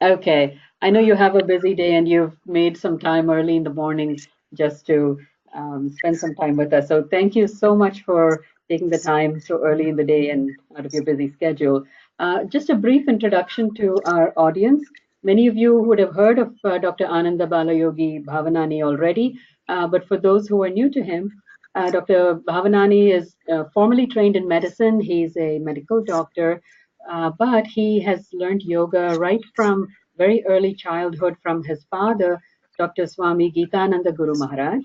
Okay. I know you have a busy day and you've made some time early in the morning just to spend some time with us. So thank you so much for taking the time so early in the day and out of your busy schedule. Just a brief introduction to our audience. Many of you would have heard of Dr. Anand Balayogi Bhavanani already, but for those who are new to him, Dr. Bhavanani is formally trained in medicine. He's a medical doctor, but he has learned yoga right from very early childhood from his father, Dr. Swami Geetananda Guru Maharaj.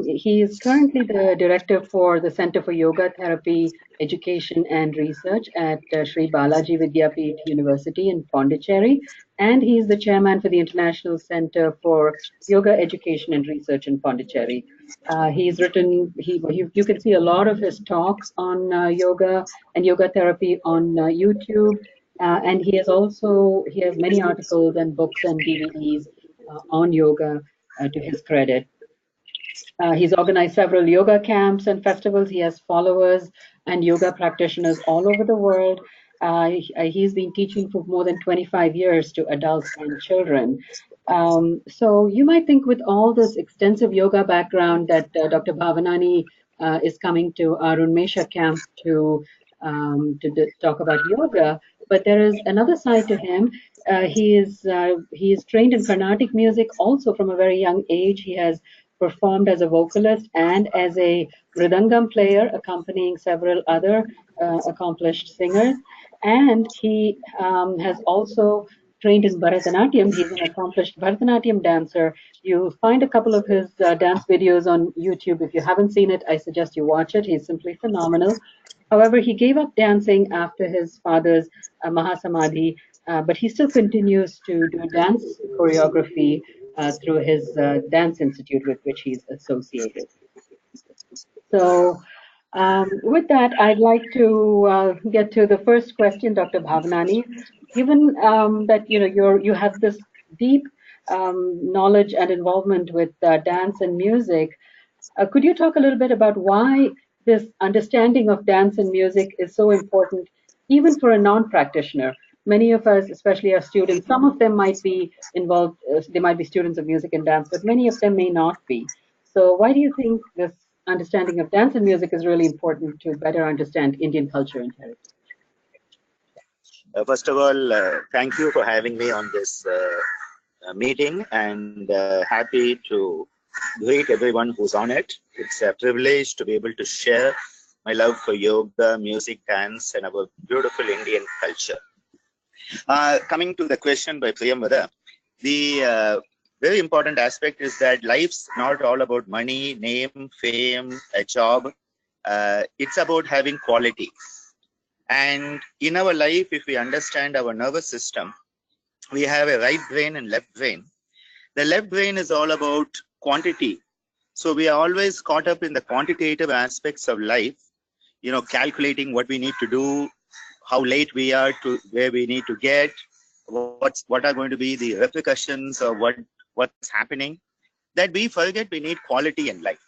He is currently the director for the Center for Yoga Therapy Education and Research at Sri Balaji Vidyapeeth University in Pondicherry, and he is the chairman for the International Center for Yoga Education and Research in Pondicherry. He's written, you can see a lot of his talks on yoga and yoga therapy on YouTube, and he has many articles and books and DVDs on yoga to his credit. He's organized several yoga camps and festivals. He has followers and yoga practitioners all over the world. He's been teaching for more than 25 years to adults and children. So you might think with all this extensive yoga background that Dr. Bhavanani is coming to our Unmesha camp to talk about yoga, but there is another side to him. He is trained in Carnatic music also from a very young age. He has performed as a vocalist and as a mridangam player, accompanying several other accomplished singers. And he has also trained in Bharatanatyam. He's an accomplished Bharatanatyam dancer. You'll find a couple of his dance videos on YouTube. If you haven't seen it, I suggest you watch it. He's simply phenomenal. However, he gave up dancing after his father's Mahasamadhi, but he still continues to do dance choreography through his dance institute with which he's associated. So with that, I'd like to get to the first question, Dr. Bhavanani. Given that you have this deep knowledge and involvement with dance and music, could you talk a little bit about why this understanding of dance and music is so important, even for a non-practitioner? Many of us, especially our students, some of them might be involved, they might be students of music and dance, but many of them may not be. So why do you think this understanding of dance and music is really important to better understand Indian culture and heritage? First of all, thank you for having me on this meeting, and happy to greet everyone who's on it. It's a privilege to be able to share my love for yoga, music, dance, and our beautiful Indian culture. Coming to the question by Priyamvada, the very important aspect is that life's not all about money, name, fame, a job. It's about having quality. And in our life, if we understand our nervous system, we have a right brain and left brain. The left brain is all about quantity. So we are always caught up in the quantitative aspects of life, calculating what we need to do, how late we are to where we need to get, what are going to be the repercussions of what's happening, that we forget we need quality in life.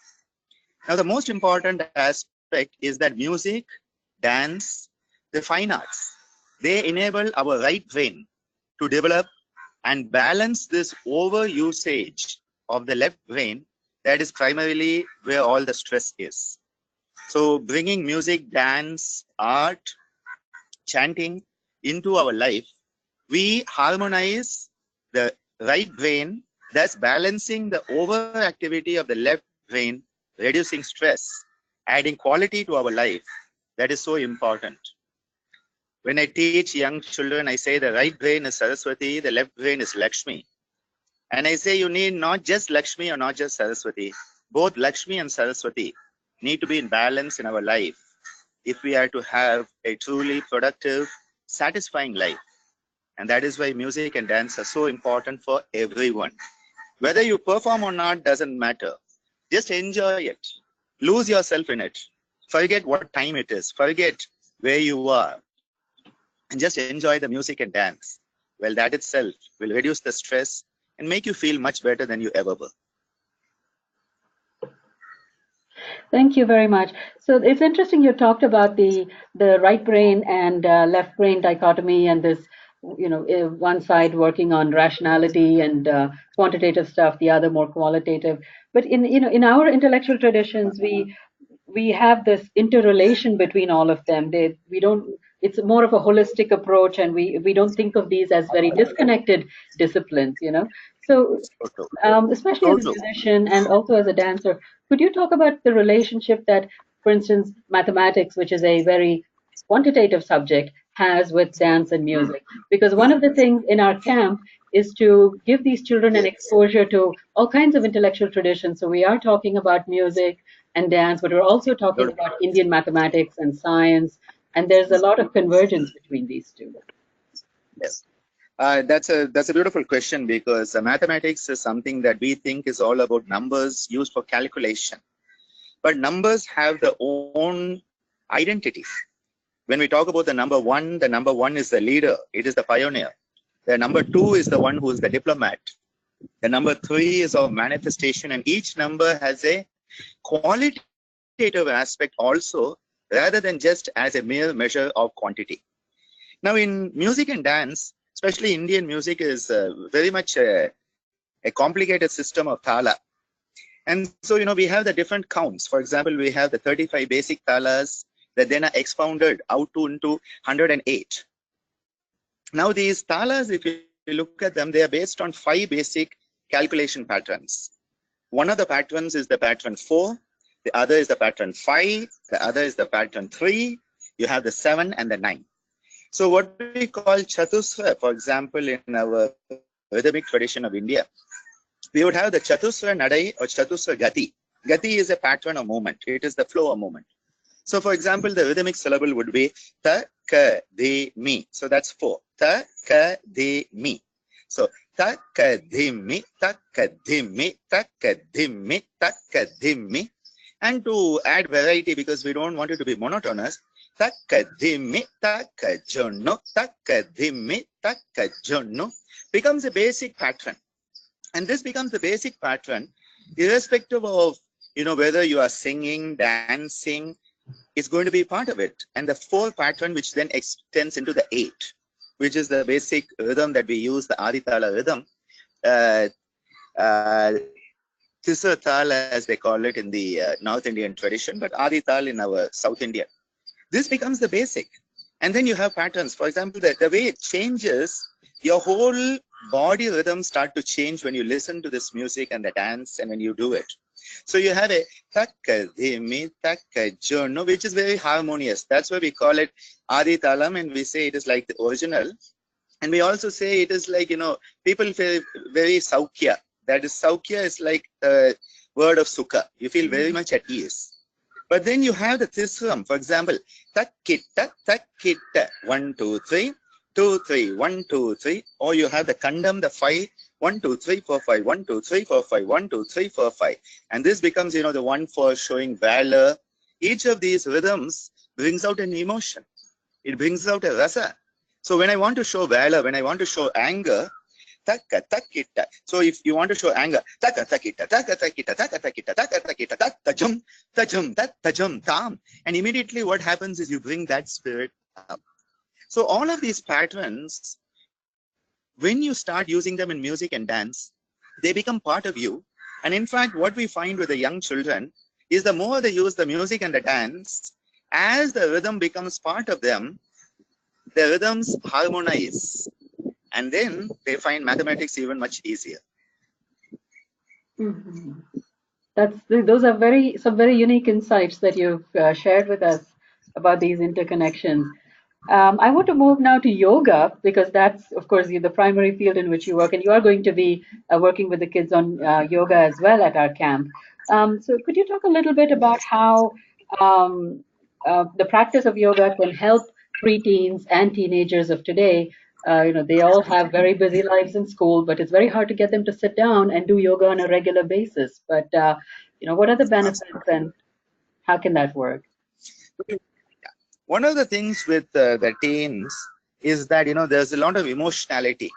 Now, the most important aspect is that music, dance, the fine arts, they enable our right brain to develop and balance this over usage of the left brain. That is primarily where all the stress is. So bringing music, dance, art, chanting into our life, we harmonize the right brain, thus balancing the overactivity of the left brain, reducing stress, adding quality to our life. That is so important. When I teach young children, I say the right brain is Saraswati, the left brain is Lakshmi. And I say you need not just Lakshmi or not just Saraswati. Both Lakshmi and Saraswati need to be in balance in our life if we are to have a truly productive, satisfying life. And that is why music and dance are so important for everyone. Whether you perform or not doesn't matter. Just enjoy it. Lose yourself in it. Forget what time it is. Forget where you are. And just enjoy the music and dance. Well, that itself will reduce the stress and make you feel much better than you ever were. Thank you very much. So it's interesting you talked about the right brain and left brain dichotomy and this one side working on rationality and quantitative stuff, the other more qualitative. But in our intellectual traditions, we have this interrelation between all of them. We don't. It's more of a holistic approach, and we don't think of these as very disconnected disciplines. So So true. especially So as a true. musician and also as a dancer, could you talk about the relationship that, for instance, mathematics, which is a very quantitative subject, has with dance and music? Because one of the things in our camp is to give these children an Yes. exposure to all kinds of intellectual traditions. So we are talking about music and dance, but we're also talking Beautiful. about Indian mathematics and science, and there's a lot of convergence between these two. Yes. That's a beautiful question, because mathematics is something that we think is all about numbers used for calculation. But numbers have their own identity. When we talk about the number one is the leader. It is the pioneer. The number two is the one who is the diplomat. The number three is of manifestation, and each number has a qualitative aspect also, rather than just as a mere measure of quantity. Now, in music and dance, especially Indian music, is very much a complicated system of thala. And so, we have the different counts. For example, we have the 35 basic thalas that then are expounded out into 108. Now, these thalas, if you look at them, they are based on 5 basic calculation patterns. One of the patterns is the pattern 4, the other is the pattern 5, the other is the pattern 3, you have the 7 and the 9. So what we call Chatusra, for example, in our rhythmic tradition of India, we would have the Chatusra Nadai or Chatusra Gati. Gati is a pattern of movement. It is the flow of movement. So for example, the rhythmic syllable would be ta, ka, di, mi. So that's 4. Ta, ka, di, mi. So ta, ka, di, mi, ta, ka, di, mi, ta, ka, di, mi, ta, ka, di, mi. And to add variety, because we don't want it to be monotonous, takadimi takajono, takadimi takajono becomes a basic pattern. And this becomes the basic pattern, irrespective of whether you are singing, dancing, it's going to be part of it. And the 4 pattern, which then extends into the 8, which is the basic rhythm that we use, the Aditala rhythm. Tisar Tal, as they call it in the North Indian tradition, but Adi Tal in our South Indian. This becomes the basic. And then you have patterns. For example, the way it changes, your whole body rhythms start to change when you listen to this music and the dance and when you do it. So you have a takadimi takajono, which is very harmonious. That's why we call it Adi Talam, and we say it is like the original. And we also say it is like, people feel very saukya. That is, saukya is like the word of sukha. You feel very much at ease. But then you have the tisram. For example, takitta, 1, 2, 3, 2, 3, 1, 2, 3. Or you have the kandam, the 5, 1, 2, 3, 4, 5, 1, 2, 3, 4, 5, 1, 2, 3, 4, 5. And this becomes, the one for showing valor. Each of these rhythms brings out an emotion. It brings out a rasa. So when I want to show valor, when I want to show anger, taka takita. So if you want to show anger, taka takita, taka takita, taka takita, taka takita, tajum, tajum, tajum, tam. And immediately what happens is you bring that spirit up. So all of these patterns, when you start using them in music and dance, they become part of you. And in fact, what we find with the young children is the more they use the music and the dance, as the rhythm becomes part of them, the rhythms harmonize. And then they find mathematics even much easier. Mm-hmm. Those are some very unique insights that you've shared with us about these interconnections. I want to move now to yoga, because that's, of course, the primary field in which you work, and you are going to be working with the kids on yoga as well at our camp. So could you talk a little bit about how um, the practice of yoga can help preteens and teenagers of today? They all have very busy lives in school, but it's very hard to get them to sit down and do yoga on a regular basis. But what are the benefits, and how can that work? One of the things with the teens is that, there's a lot of emotionality.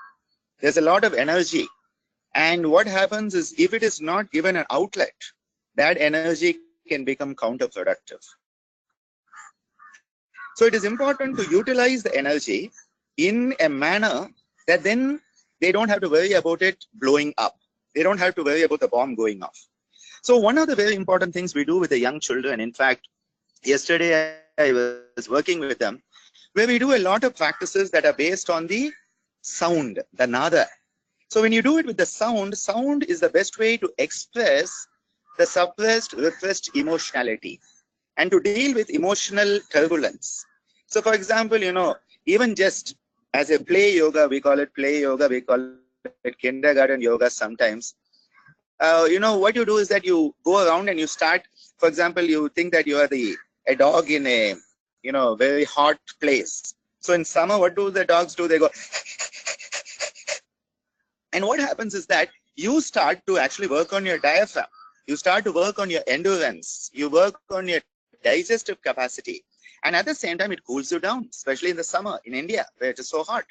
There's a lot of energy. And what happens is, if it is not given an outlet, that energy can become counterproductive. So it is important to utilize the energy in a manner that then they don't have to worry about it blowing up. They don't have to worry about the bomb going off. So one of the very important things we do with the young children, in fact, yesterday I was working with them, where we do a lot of practices that are based on the sound, the nada. So when you do it with the sound, sound is the best way to express the suppressed, repressed emotionality and to deal with emotional turbulence. So for example, even just as a play yoga, we call it play yoga, we call it kindergarten yoga sometimes. What you do is that you go around and you start, for example, you think that you are a dog in a, very hot place. So in summer, what do the dogs do? They go, and what happens is that you start to actually work on your diaphragm. You start to work on your endurance. You work on your digestive capacity. And at the same time, it cools you down, especially in the summer in India, where it is so hot.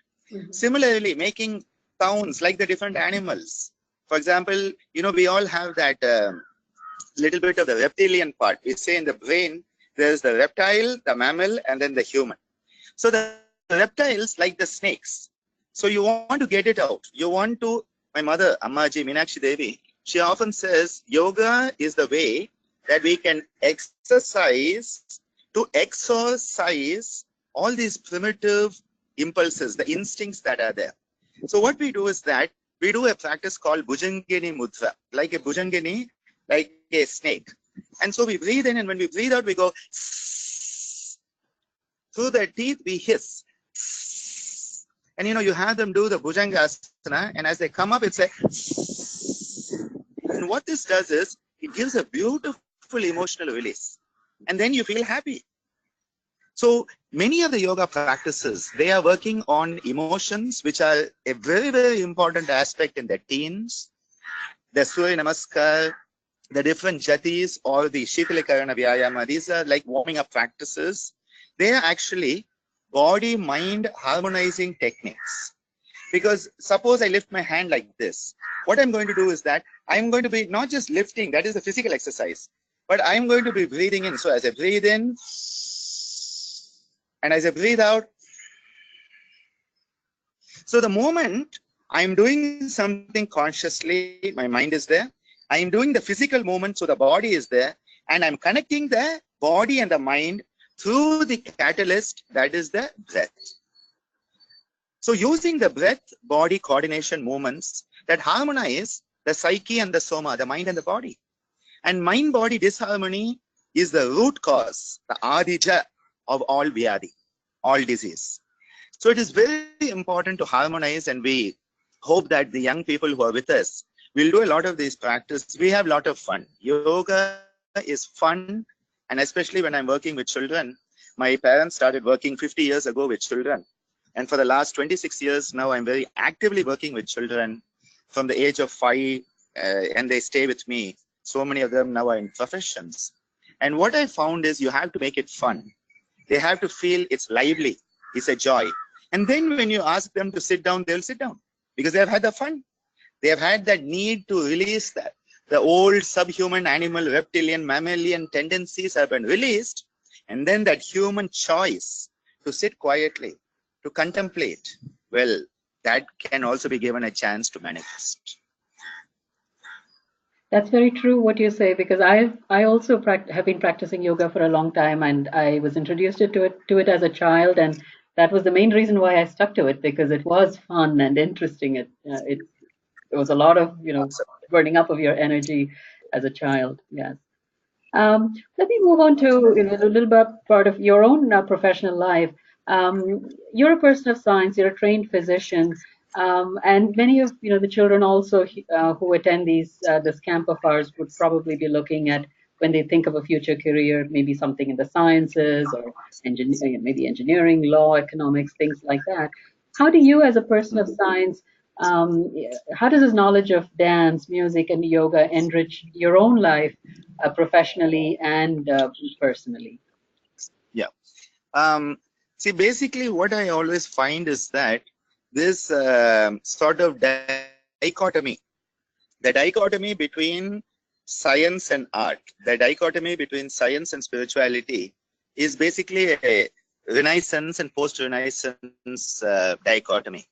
Similarly, making sounds like the different animals. For example, we all have that little bit of the reptilian part. We say in the brain, there's the reptile, the mammal, and then the human. So the reptiles, like the snakes. So you want to get it out. You want to, my mother, Ammaji, Meenakshi Devi, she often says, yoga is the way that we can exercise to exorcise all these primitive impulses, the instincts that are there. So what we do is that we do a practice called Bhujangini Mudra, like a Bhujangini, like a snake. And so we breathe in, and when we breathe out, we go through the teeth, we hiss. And you have them do the Bhujangasana, and as they come up, it's a. And what this does is, it gives a beautiful emotional release. And then you feel happy. So many of the yoga practices, they are working on emotions, which are a very, very important aspect in the teens. The Surya Namaskar, the different jatis or the Shitalikarana Vyayama, these are like warming up practices. They are actually body-mind harmonizing techniques. Because suppose I lift my hand like this, what I'm going to do is that I'm going to be not just lifting, that is the physical exercise, but I'm going to be breathing in. So as I breathe in, and as I breathe out, so the moment I'm doing something consciously, my mind is there. I'm doing the physical movement, so the body is there, and I'm connecting the body and the mind through the catalyst, that is the breath. So using the breath-body coordination movements that harmonize the psyche and the soma, the mind and the body. And mind-body disharmony is the root cause, the adija of all vyadi, all disease. So it is very important to harmonize, and we hope that the young people who are with us will do a lot of these practices. We have a lot of fun. Yoga is fun, and especially when I'm working with children. My parents started working 50 years ago with children. And for the last 26 years now, I'm very actively working with children from the age of 5, and they stay with me. So many of them now are in professions. And what I found is you have to make it fun. They have to feel it's lively, it's a joy. And then when you ask them to sit down, they'll sit down because they have had the fun. They have had that need to release that. The old subhuman, animal, reptilian, mammalian tendencies have been released. And then that human choice to sit quietly, to contemplate, well, that can also be given a chance to manifest. That's very true what you say, because I also have been practicing yoga for a long time, and I was introduced to it as a child, and that was the main reason why I stuck to it, because it was fun and interesting. It was a lot of burning up of your energy as a child. Yes. Let me move on to a little bit part of your own professional life. You're a person of science. You're a trained physician, and many of the children also who attend this camp of ours would probably be looking at, when they think of a future career, maybe something in the sciences or maybe engineering, law, economics, things like that. How do you, as a person of science, how does this knowledge of dance, music, and yoga enrich your own life? Professionally and personally? Yeah. See, basically, what I always find is that this sort of the dichotomy between science and art, the dichotomy between science and spirituality is basically Renaissance and post-Renaissance dichotomy.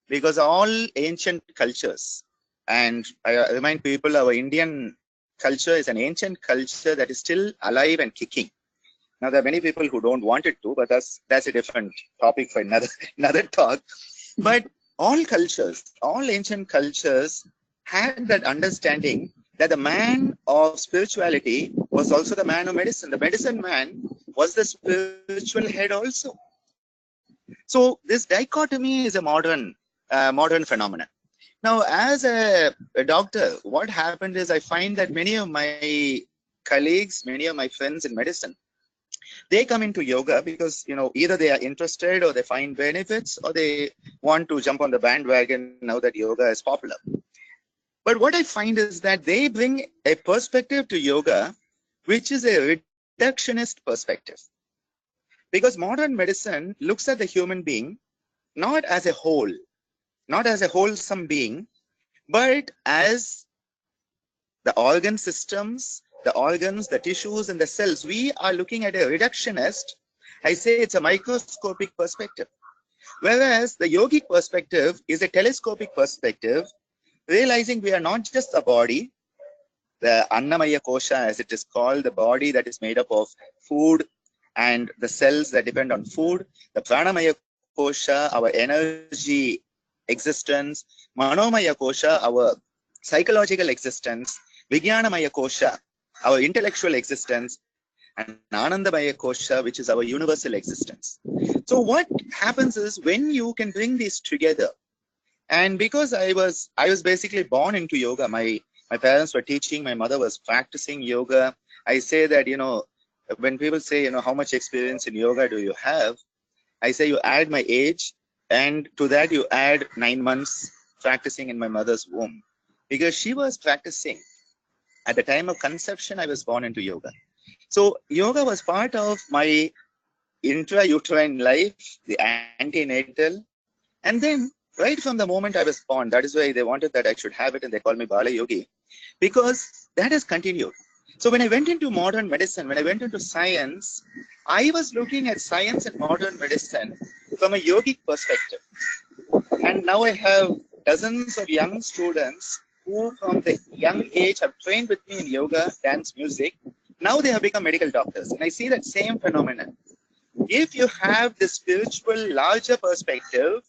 Because all ancient cultures, and I remind people our Indian culture is an ancient culture that is still alive and kicking. Now, there are many people who don't want it to, but that's a different topic for another, another talk. But all cultures, all ancient cultures had that understanding that the man of spirituality was also the man of medicine. The medicine man was the spiritual head also. So this dichotomy is a modern phenomenon. Now, as a doctor, what happened is I find that many of my colleagues, many of my friends in medicine, they come into yoga because either they are interested or they find benefits or they want to jump on the bandwagon now that yoga is popular. But what I find is that they bring a perspective to yoga which is a reductionist perspective, because modern medicine looks at the human being not as a whole, not as a wholesome being, but as the organ systems, the organs, the tissues, and the cells. We are looking at a reductionist. I say it's a microscopic perspective. Whereas the yogic perspective is a telescopic perspective, realizing we are not just a body, the Annamaya Kosha, as it is called, the body that is made up of food and the cells that depend on food, the Pranamaya Kosha, our energy existence, Manomaya Kosha, our psychological existence, Vijnanamaya Kosha, our intellectual existence, and Anandamaya Kosha, which is our universal existence. So what happens is when you can bring these together, and because I was basically born into yoga, my parents were teaching, my mother was practicing yoga. I say that, when people say, how much experience in yoga do you have? I say you add my age, and to that you add 9 months practicing in my mother's womb. Because she was practicing. At the time of conception, I was born into yoga. So yoga was part of my intrauterine life, the antenatal. And then right from the moment I was born, that is why they wanted that I should have it and they called me Balayogi, because that has continued. So when I went into modern medicine, when I went into science, I was looking at science and modern medicine from a yogic perspective. And now I have dozens of young students who from the young age have trained with me in yoga, dance, music. Now they have become medical doctors. And I see that same phenomenon. If you have the spiritual larger perspective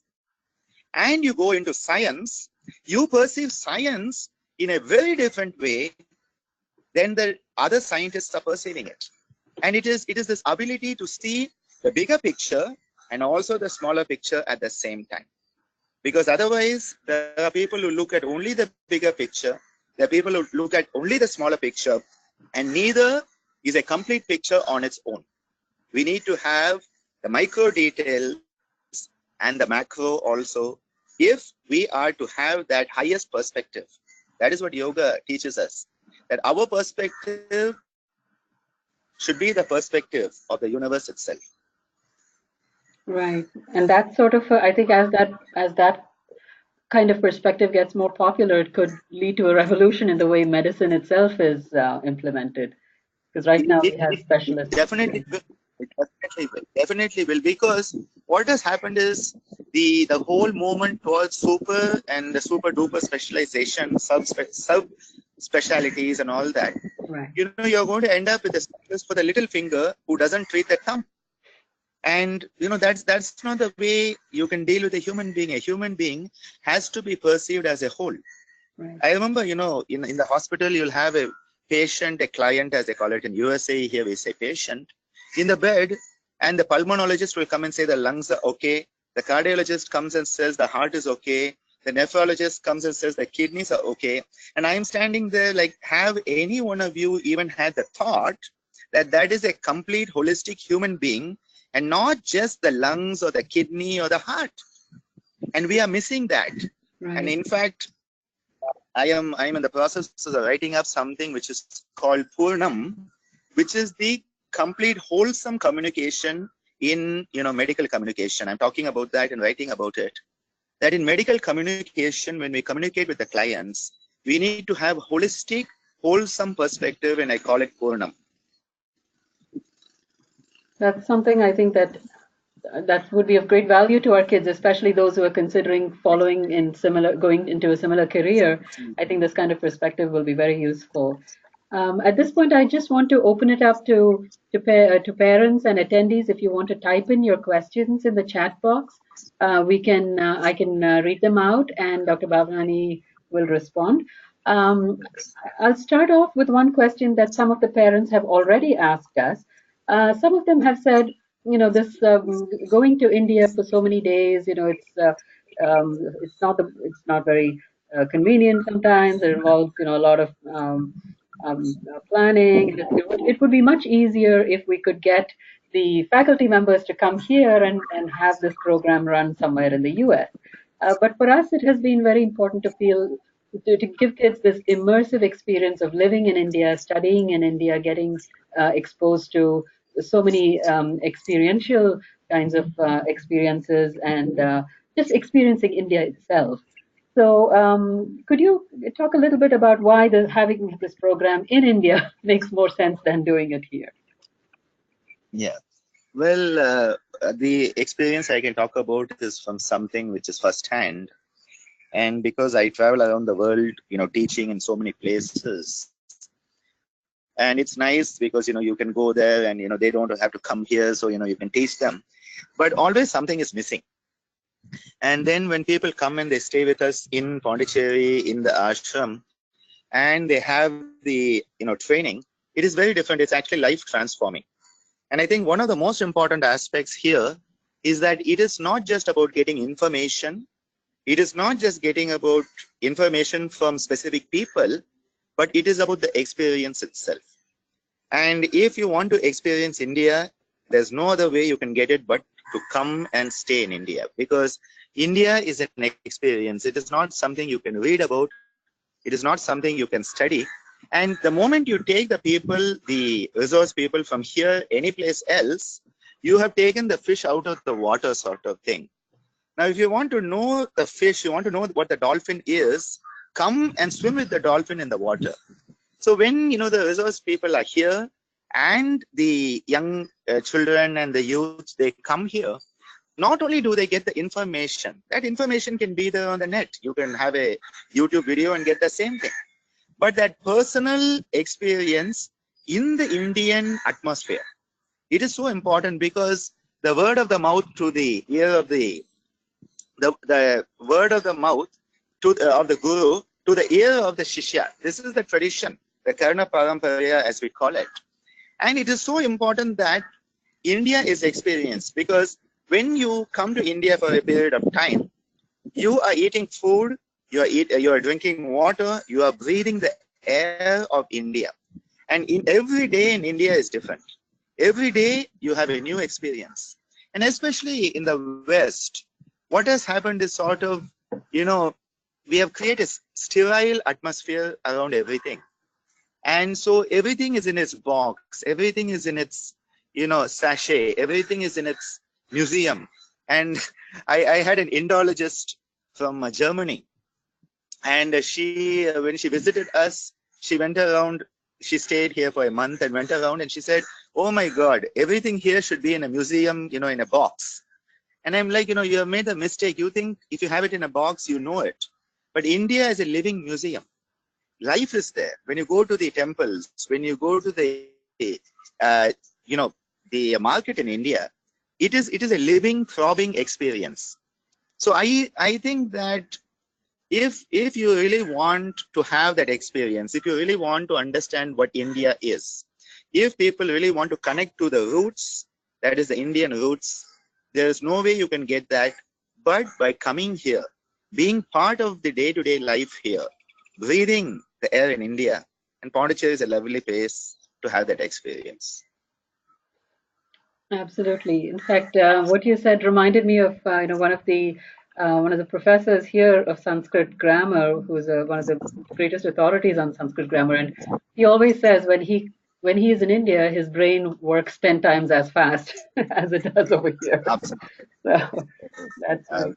and you go into science, you perceive science in a very different way than the other scientists are perceiving it. And it is this ability to see the bigger picture and also the smaller picture at the same time. Because otherwise, there are people who look at only the bigger picture, there are people who look at only the smaller picture, and neither is a complete picture on its own. We need to have the micro details and the macro also if we are to have that highest perspective. That is what yoga teaches us, that our perspective should be the perspective of the universe itself. Right. And that's sort of, I think as that kind of perspective gets more popular, it could lead to a revolution in the way medicine itself is implemented. Because right now we have It specialists. definitely will. It definitely will, because what has happened is the whole movement towards super and the super duper specialization, sub specialities and all that. Right. You're going to end up with a specialist for the little finger who doesn't treat the thumb. And that's not the way you can deal with a human being. A human being has to be perceived as a whole. Right. I remember, in the hospital, you'll have a patient, a client, as they call it in USA. Here we say patient in the bed, and the pulmonologist will come and say the lungs are okay. The cardiologist comes and says the heart is okay. The nephrologist comes and says the kidneys are okay. And I'm standing there like, have any one of you even had the thought that that is a complete holistic human being and not just the lungs or the kidney or the heart? And we are missing that. Right. And in fact, I am in the process of writing up something which is called Purnam, which is the complete wholesome communication in medical communication. I'm talking about that and writing about it. That in medical communication, when we communicate with the clients, we need to have holistic, wholesome perspective, and I call it Purnam. That's something I think that that would be of great value to our kids, especially those who are considering going into a similar career. I think this kind of perspective will be very useful. At this point, I just want to open it up to parents and attendees. If you want to type in your questions in the chat box, I can read them out, and Dr. Bhavanani will respond. Um, I'll start off with one question that some of the parents have already asked us. Some of them have said, this going to India for so many days, it's not very convenient sometimes. It involves, a lot of planning. It would be much easier if we could get the faculty members to come here and have this program run somewhere in the US. But for us, it has been very important to give kids this immersive experience of living in India, studying in India, getting exposed to so many experiential kinds of experiences and just experiencing India itself. So, could you talk a little bit about why having this program in India makes more sense than doing it here? Yeah. Well, the experience I can talk about is from something which is firsthand. And because I travel around the world, teaching in so many places, and it's nice because, you can go there and, they don't have to come here. So, you can teach them. But always something is missing. And then when people come and they stay with us in Pondicherry, in the ashram, and they have the, training, it is very different. It's actually life transforming. And I think one of the most important aspects here is that it is not just about getting information. It is not just getting about information from specific people, but it is about the experience itself. And if you want to experience India, there's no other way you can get it but to come and stay in India, because India is an experience. It is not something you can read about. It is not something you can study. And the moment you take the people, the resource people from here, any place else, you have taken the fish out of the water sort of thing. Now, if you want to know the fish, you want to know what the dolphin is, come and swim with the dolphin in the water. So when, the resource people are here and the young children and the youth, they come here, not only do they get the information, that information can be there on the net. You can have a YouTube video and get the same thing. But that personal experience in the Indian atmosphere, it is so important, because the word of the mouth to the ear of the word of the mouth of the guru to the ear of the shishya. This is the tradition, the Karna Paramparaya as we call it. And it is so important that India is experienced, because when you come to India for a period of time, you are eating food, you are drinking water, you are breathing the air of India. And in every day in India is different. Every day you have a new experience. And especially in the West, what has happened is sort of, we have created a sterile atmosphere around everything. And so everything is in its box, everything is in its, sachet, everything is in its museum. And I had an Indologist from Germany, and when she visited us, she went around, she stayed here for a month and went around, and she said, oh my God, everything here should be in a museum, in a box. And I'm like, you have made a mistake. You think if you have it in a box, you know it. But India is a living museum. Life is there. When you go to the temples, when you go to the market in India, it is a living, throbbing experience. So I think that if you really want to have that experience, if you really want to understand what India is, if people really want to connect to the roots, that is the Indian roots, there is no way you can get that but by coming here, being part of the day-to-day life here, breathing the air in India. And Pondicherry is a lovely place to have that experience. Absolutely. In fact, what you said reminded me of one of the professors here of Sanskrit grammar, who's one of the greatest authorities on Sanskrit grammar, and he always says when he is in India, his brain works 10 times as fast as it does over here. Absolutely. So that's right.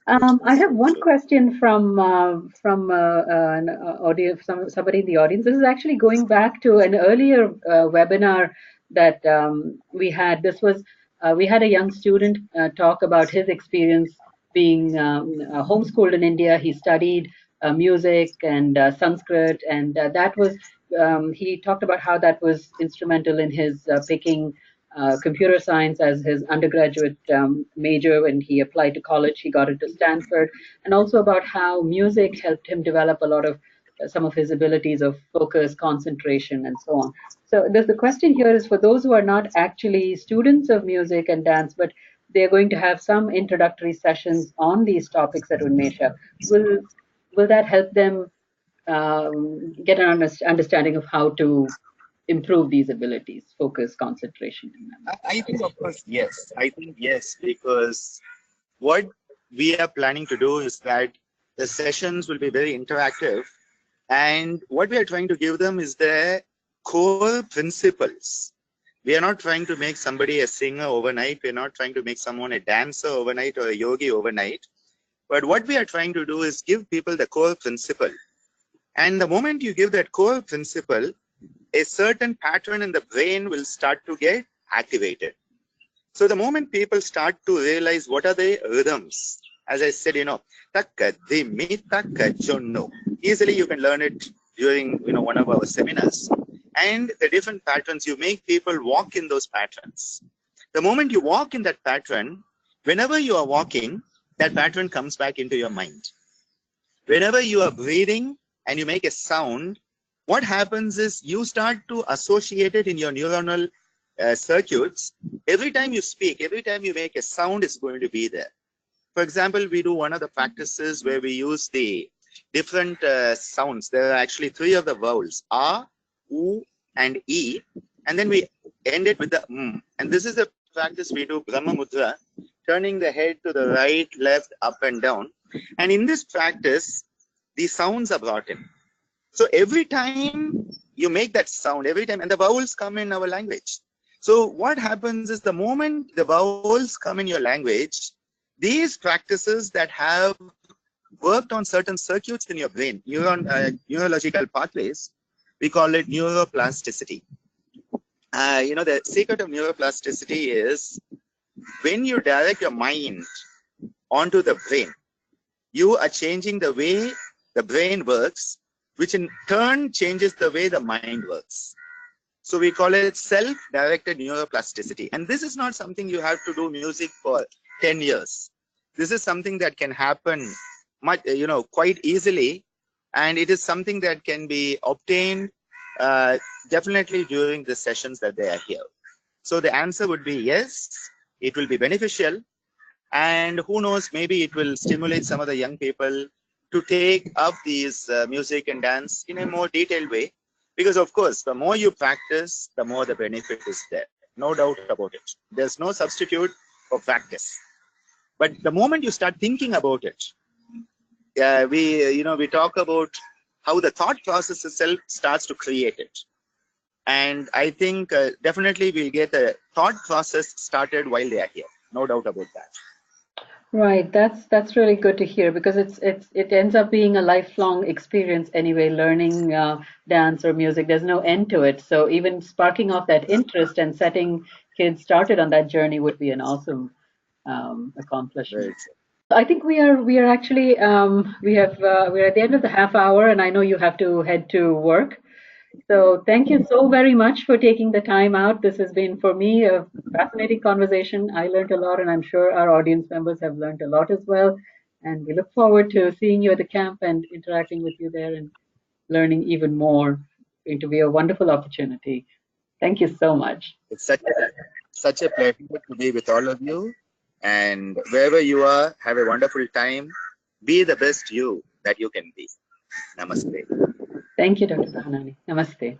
I have one question from an audience, somebody in the audience. This is actually going back to an earlier webinar that we had. This was we had a young student talk about his experience being homeschooled in India. He studied music and Sanskrit, and that was he talked about how that was instrumental in his picking computer science as his undergraduate major. When he applied to college, he got into Stanford, and also about how music helped him develop a lot of some of his abilities of focus, concentration, and so on. So the question here is for those who are not actually students of music and dance, but they're going to have some introductory sessions on these topics at Unmesha. Will that help them get an understanding of how to improve these abilities, focus, concentration, and memory? I think, of course, yes. I think yes, because what we are planning to do is that the sessions will be very interactive, and what we are trying to give them is the core principles. We are not trying to make somebody a singer overnight. We are not trying to make someone a dancer overnight or a yogi overnight. But what we are trying to do is give people the core principle. And the moment you give that core principle, a certain pattern in the brain will start to get activated. So the moment people start to realize what are the rhythms, as I said, takka, dhimi, takka, jonno. Easily you can learn it during one of our seminars. And the different patterns, you make people walk in those patterns. The moment you walk in that pattern, whenever you are walking, that pattern comes back into your mind. Whenever you are breathing and you make a sound, what happens is you start to associate it in your neuronal circuits. Every time you speak, every time you make a sound, is going to be there. For example, we do one of the practices where we use the different sounds. There are actually 3 of the vowels, A, U, and E, and then we end it with the M. And this is a practice we do, Brahma Mudra, turning the head to the right, left, up and down. And in this practice, the sounds are brought in. So every time you make that sound, every time, and the vowels come in our language. So what happens is the moment the vowels come in your language, these practices that have worked on certain circuits in your brain, neurological pathways, we call it neuroplasticity. The secret of neuroplasticity is when you direct your mind onto the brain, you are changing the way the brain works, which in turn changes the way the mind works. So we call it self-directed neuroplasticity. And this is not something you have to do music for 10 years. This is something that can happen much, quite easily. And it is something that can be obtained definitely during the sessions that they are here. So the answer would be yes, it will be beneficial. And who knows, maybe it will stimulate some of the young people to take up these music and dance in a more detailed way. Because of course, the more you practice, the more the benefit is there. No doubt about it. There's no substitute for practice. But the moment you start thinking about it, we talk about how the thought process itself starts to create it. And I think definitely we'll get the thought process started while they are here. No doubt about that. Right, that's really good to hear because it ends up being a lifelong experience anyway, learning dance or music. There's no end to it. So even sparking off that interest and setting kids started on that journey would be an awesome accomplishment. Right. I think we are actually we're at the end of the half hour, and I know you have to head to work. So thank you so very much for taking the time out. This has been for me a fascinating conversation. I learned a lot, and I'm sure our audience members have learned a lot as well. And we look forward to seeing you at the camp and interacting with you there and learning even more. It's going to be a wonderful opportunity. Thank you so much. It's such a pleasure to be with all of you. And wherever you are, have a wonderful time. Be the best you that you can be. Namaste. Thank you, Dr. Bhavanani. Namaste.